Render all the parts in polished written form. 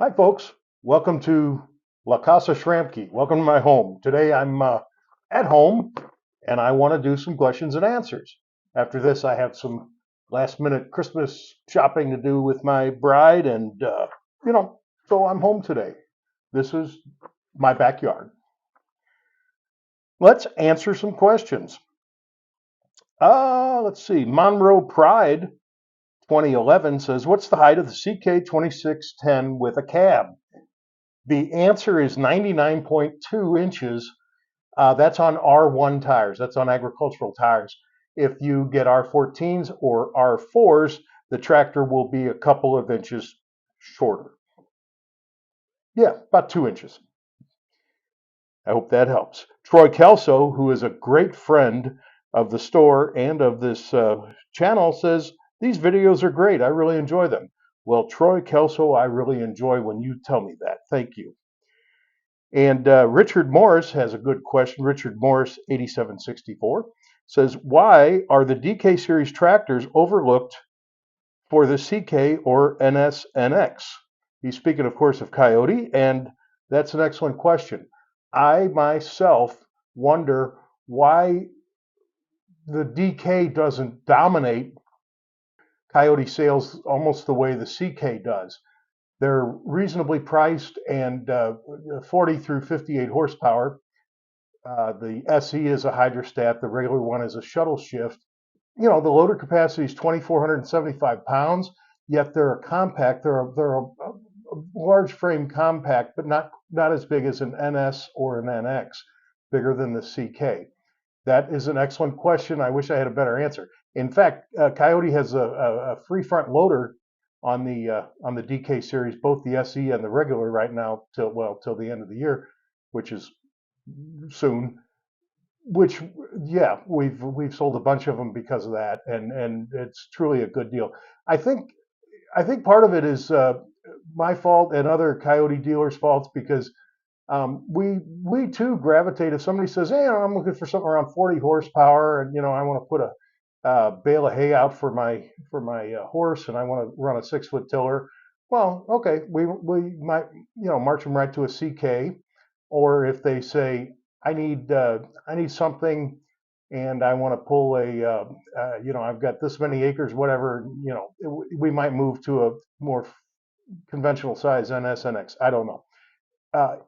Hi, folks. Welcome to La Casa Shrampke. Welcome to my home. Today I'm at home and I want to do some questions and answers. After this, I have some last minute Christmas shopping to do with my bride, and so I'm home today. This is my backyard. Let's answer some questions. Let's see. Monroe Pride 2011 says, "What's the height of the CK 2610 with a cab?" The answer is 99.2 inches. That's on R1 tires. That's on agricultural tires. If you get R14s or R4s, the tractor will be a couple of inches shorter. Yeah, about 2 inches. I hope that helps. Troy Kelso, who is a great friend of the store and of this channel, says, "These videos are great. I really enjoy them." Well, Troy Kelso, I really enjoy when you tell me that. Thank you. And Richard Morris has a good question. Richard Morris, 8764, says, "Why are the DK series tractors overlooked for the CK or NSNX?" He's speaking, of course, of Kioti, and that's an excellent question. I myself wonder why the DK doesn't dominate Kioti sales almost the way the CK does. They're reasonably priced and 40 through 58 horsepower. The SE is a hydrostat. The regular one is a shuttle shift. You know, the loader capacity is 2,475 pounds, yet they're a compact. They're a large frame compact, but not as big as an NS or an NX, bigger than the CK. That is an excellent question. I wish I had a better answer. In fact, Kioti has a free front loader on the DK series, both the SE and the regular right now till the end of the year, which is soon. Which, yeah, we've sold a bunch of them because of that, and it's truly a good deal. I think part of it is my fault and other Kioti dealers' faults, because we too gravitate. If somebody says, "Hey, I'm looking for something around 40 horsepower, and I want to put a bale of hay out for my horse, and I want to run a 6-foot tiller," well, okay, we might march them right to a CK. Or if they say, I need something, and I want to pull I've got this many acres, whatever, we might move to a more conventional size NSNX. I don't know.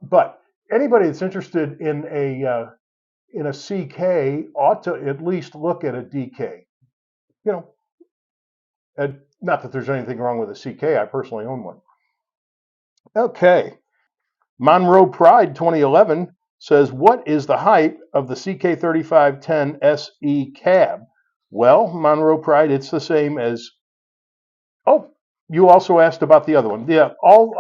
But anybody that's interested in a CK ought to at least look at a DK. Not that there's anything wrong with a CK. I personally own one. Okay. Monroe Pride 2011 says, "What is the height of the CK 3510 SE cab?" Well, Monroe Pride, it's the same as. Oh, you also asked about the other one. Yeah, all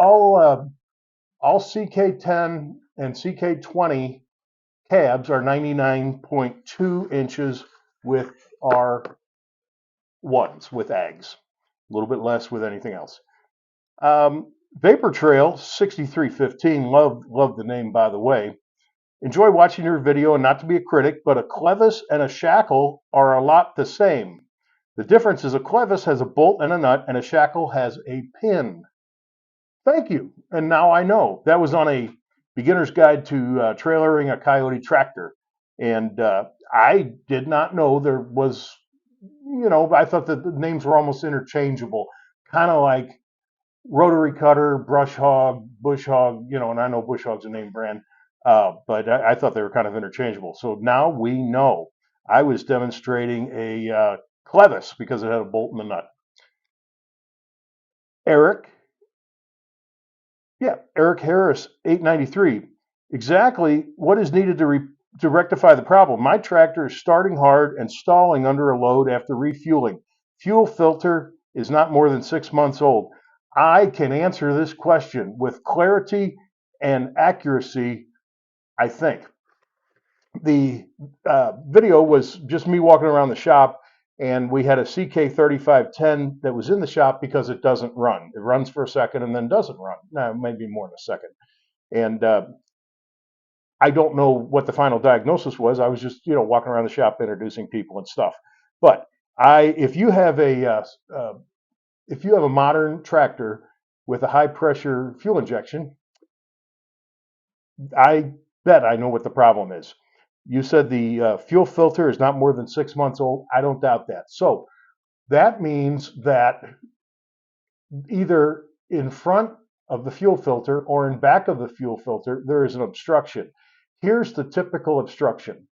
CK10 and CK20 cabs are 99.2 inches with our ones with ags, a little bit less with anything else. Vapor Trail 6315, love the name, by the way. "Enjoy watching your video, and not to be a critic, but a clevis and a shackle are a lot the same. The difference is a clevis has a bolt and a nut, and a shackle has a pin." Thank you. And now I know. That was on a beginner's guide to trailering a Kioti tractor. And I did not know there was, I thought that the names were almost interchangeable, kind of like rotary cutter, brush hog, bush hog, and I know bush hog's a name brand, but I thought they were kind of interchangeable. So now we know. I was demonstrating a clevis because it had a bolt and a nut. Eric Harris, 893. "Exactly what is needed to rectify the problem? My tractor is starting hard and stalling under a load after refueling. Fuel filter is not more than 6 months old." I can answer this question with clarity and accuracy, I think. The video was just me walking around the shop, and we had a CK 3510 that was in the shop because it doesn't run. It runs for a second and then doesn't run. Now, maybe more than a second. And I don't know what the final diagnosis was. I was just, walking around the shop introducing people and stuff. But if you have a modern tractor with a high pressure fuel injection, I bet I know what the problem is. You said the fuel filter is not more than 6 months old. I don't doubt that. So that means that either in front of the fuel filter or in back of the fuel filter, there is an obstruction. Here's the typical obstruction.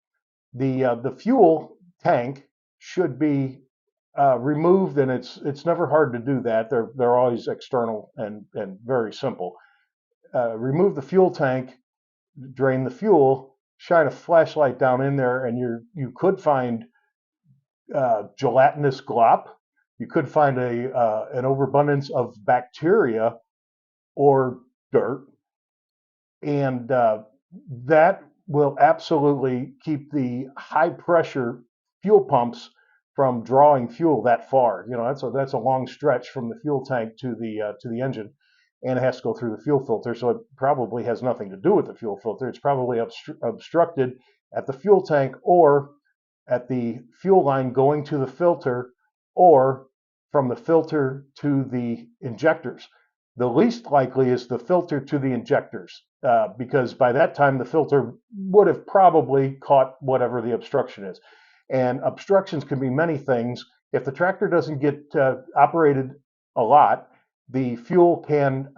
The fuel tank should be removed, and it's never hard to do that. They're always external and very simple. Remove the fuel tank, drain the fuel, shine a flashlight down in there, and you could find gelatinous glop. You could find an overabundance of bacteria or dirt, and that will absolutely keep the high pressure fuel pumps from drawing fuel that far. You know, that's a long stretch from the fuel tank to the engine, and it has to go through the fuel filter. So it probably has nothing to do with the fuel filter. It's probably obstructed at the fuel tank or at the fuel line going to the filter, or from the filter to the injectors. The least likely is the filter to the injectors, because by that time the filter would have probably caught whatever the obstruction is. And obstructions can be many things. If the tractor doesn't get operated a lot, the fuel can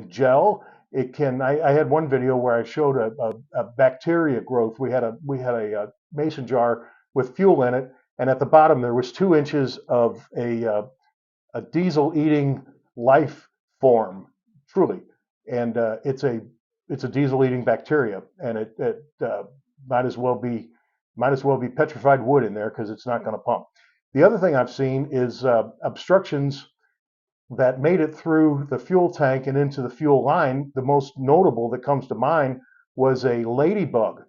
gel. It can. I had one video where I showed a bacteria growth. We had a mason jar with fuel in it, and at the bottom there was 2 inches of a diesel eating life form, truly, and it's a diesel eating bacteria, and it might as well be petrified wood in there because it's not going to pump. The other thing I've seen is obstructions that made it through the fuel tank and into the fuel line. The most notable that comes to mind was a ladybug.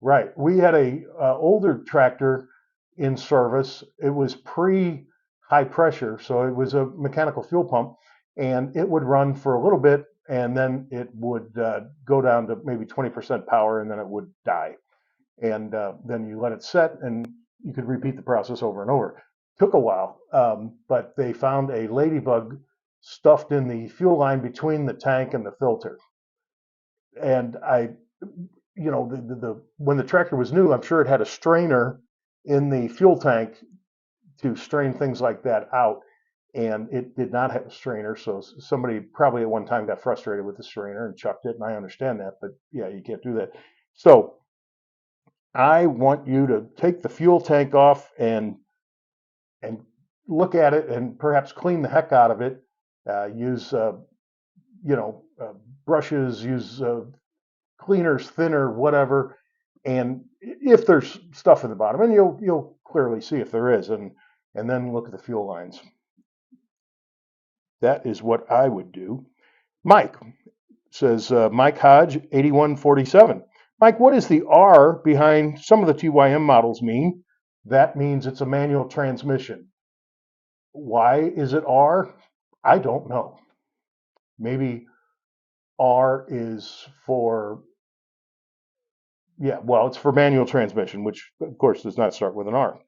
Right, we had a older tractor in service. It was pre high pressure, so it was a mechanical fuel pump, and it would run for a little bit, and then it would go down to maybe 20% power, and then it would die. And then you let it set, and you could repeat the process over and over. Took a while, but they found a ladybug stuffed in the fuel line between the tank and the filter. And when the tractor was new, I'm sure it had a strainer in the fuel tank to strain things like that out, and it did not have a strainer. So somebody probably at one time got frustrated with the strainer and chucked it, and I understand that, but yeah, you can't do that. So I want you to take the fuel tank off and look at it and perhaps clean the heck out of it. Use brushes, use cleaners, thinner, whatever. And if there's stuff in the bottom, and you'll clearly see if there is, and then look at the fuel lines. That is what I would do. Mike says, Mike Hodge, 8147. Mike, what does the R behind some of the TYM models mean? That means it's a manual transmission. Why is it R? I don't know. Maybe R is for, it's for manual transmission, which of course does not start with an R.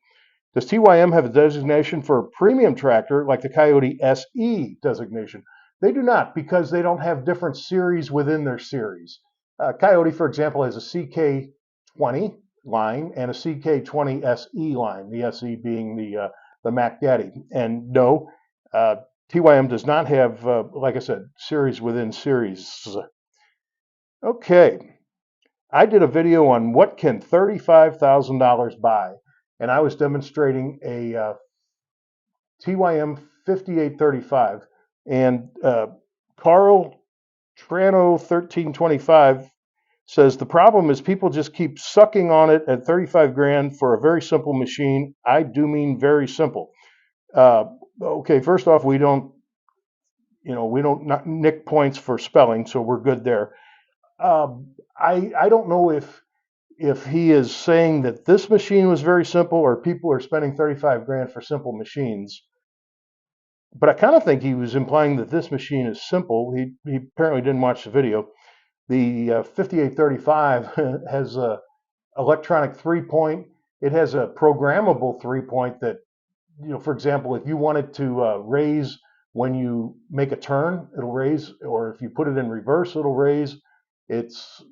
Does TYM have a designation for a premium tractor like the Kioti SE designation? They do not, because they don't have different series within their series. Kioti, for example, has a CK20 line and a CK20 SE line, the SE being the Mac Daddy. And no, TYM does not have, like I said, series within series. Okay, I did a video on what can $35,000 buy, and I was demonstrating a TYM 5835, and Carl Trano 1325 says the problem is people just keep sucking on it at 35 grand for a very simple machine. I do mean very simple. Okay, first off, we don't nick points for spelling, so we're good there. I don't know if he is saying that this machine was very simple or people are spending 35 grand for simple machines. But I kind of think he was implying that this machine is simple. He apparently didn't watch the video. The 5835 has a electronic 3-point. It has a programmable 3-point that, for example, if you wanted to raise When you make a turn, it'll raise, or if you put it in reverse, it'll raise. It's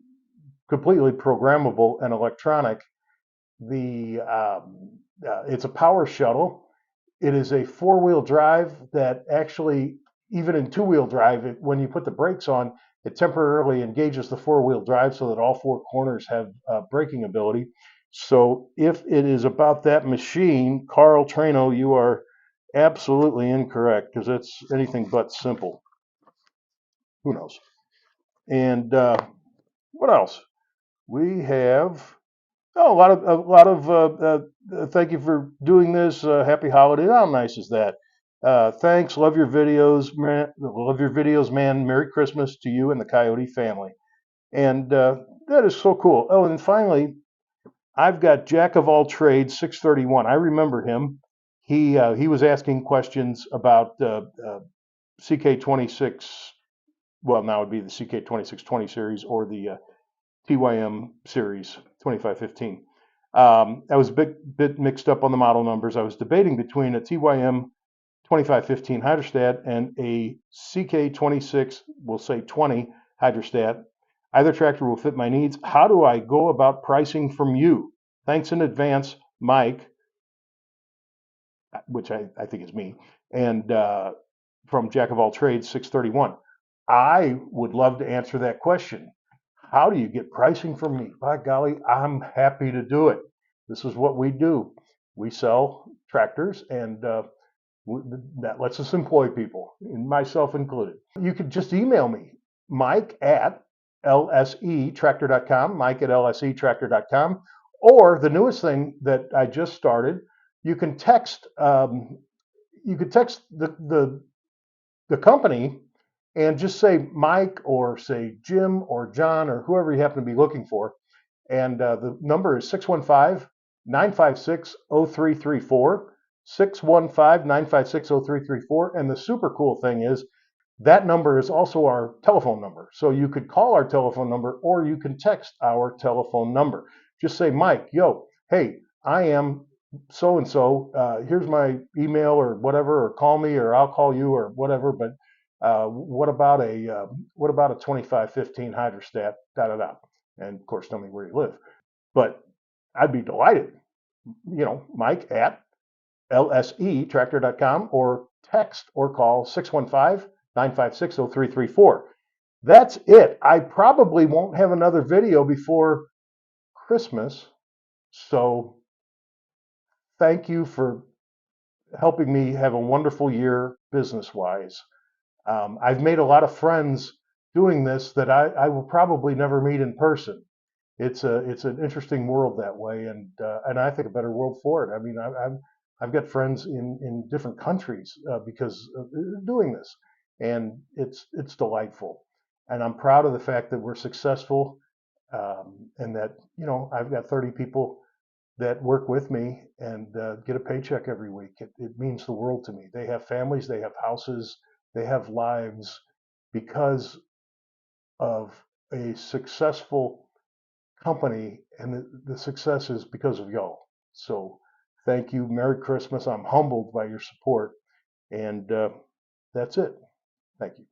completely programmable and electronic. It's a power shuttle. It is a four-wheel drive that actually, even in two-wheel drive, when you put the brakes on, it temporarily engages the four-wheel drive so that all four corners have braking ability. So if it is about that machine, Carl Trano, you are absolutely incorrect, because it's anything but simple. Who knows? And what else? We have a lot of thank you for doing this. Happy holidays. How nice is that? Thanks. Love your videos, man. Love your videos, man. Merry Christmas to you and the Kioti family. And that is so cool. Oh, and finally, I've got Jack of all trades 631. I remember him. He was asking questions about CK26. Well, now it would be the CK2620 series or the TYM series 2515. I was a bit mixed up on the model numbers. I was debating between a TYM 2515 hydrostat and a CK26, we'll say 20 hydrostat. Either tractor will fit my needs. How do I go about pricing from you? Thanks in advance, Mike, which I think is me, and from Jack of all trades 631. I would love to answer that question. How do you get pricing from me? By golly, I'm happy to do it. This is what we do. We sell tractors, and that lets us employ people, and myself included. You could just email me, Mike at LSEtractor.com, Mike at LSEtractor.com, or the newest thing that I just started, you can text. You could text the company and just say Mike or say Jim or John or whoever you happen to be looking for. And the number is 615-956-0334, 615-956-0334. And the super cool thing is that number is also our telephone number. So you could call our telephone number or you can text our telephone number. Just say, Mike, yo, hey, I am so-and-so. Here's my email or whatever, or call me or I'll call you or whatever. But what about a 2515 hydrostat? Da da da. And of course, tell me where you live. But I'd be delighted. Mike at lsetractor.com, or text or call 615-956-0334. That's it. I probably won't have another video before Christmas. So thank you for helping me have a wonderful year business-wise. I've made a lot of friends doing this that I will probably never meet in person. It's an interesting world that way, and I think a better world for it. I mean, I've got friends in different countries because of doing this, and it's delightful. And I'm proud of the fact that we're successful, and that I've got 30 people that work with me and get a paycheck every week. It means the world to me. They have families, they have houses, they have lives because of a successful company, and the success is because of y'all. So thank you. Merry Christmas. I'm humbled by your support, and that's it. Thank you.